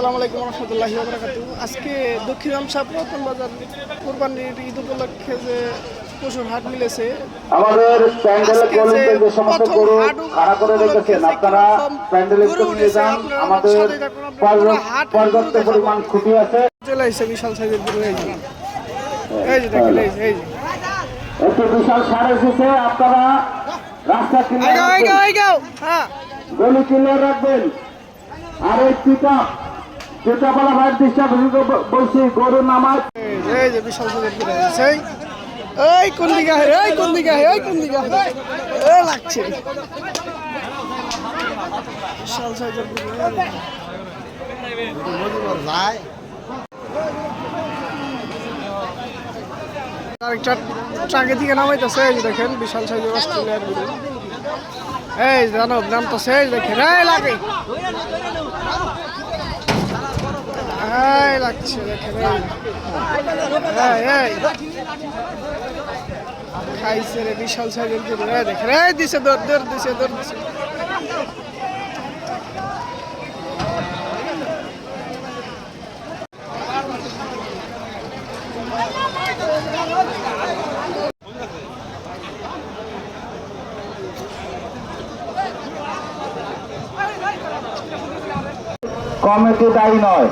আসসালামু আলাইকুম রহমতুল্লাহি ওয়া বারাকাতুহু। আজকে দক্ষিণ আমসা পুরাতন বাজার কুরবানির ঈদ উপলক্ষে যে পশুর হাট মিলেছে, আমাদের প্যান্ডেলে গলিতে যে সমস্ত গরু খাড়া করে রেখেছেন আপনারা প্যান্ডেলে একটু নিয়ে যান। আমাদের পর্যাপ্ত পরিমাণ খুঁটি আছে। চলে এসে বিশাল সাইজের গরু, এই যে দেখেন, এই যে একটি বিশাল সার এসেছে। আপনারা রাস্তা গলি ক্লিয়ার রাখবেন। আর এই পিকআপওয়ালা ভাইয়ের দৃষ্টি বলছি গরু নামাজ। এই যে বিশাল সাইজের গরু আছে। এই কোন দিকে লাগছে বিশাল সাইজের গরু। আরেকটা ট্রাকে দিকে নামাইতেছে, এই যে দেখেন বিশাল সাইজের অস্ট্রেলিয়ার গরু। এই দানব নামতেছে, এই দেখেন, এই লাগে, এই লাগছে দেখেন, এই খাইছে রে বিশাল সাইজের গরু। এই দেখেন, এই দিছে, দৌড় দিছে। কমিটি দায়ী নয়।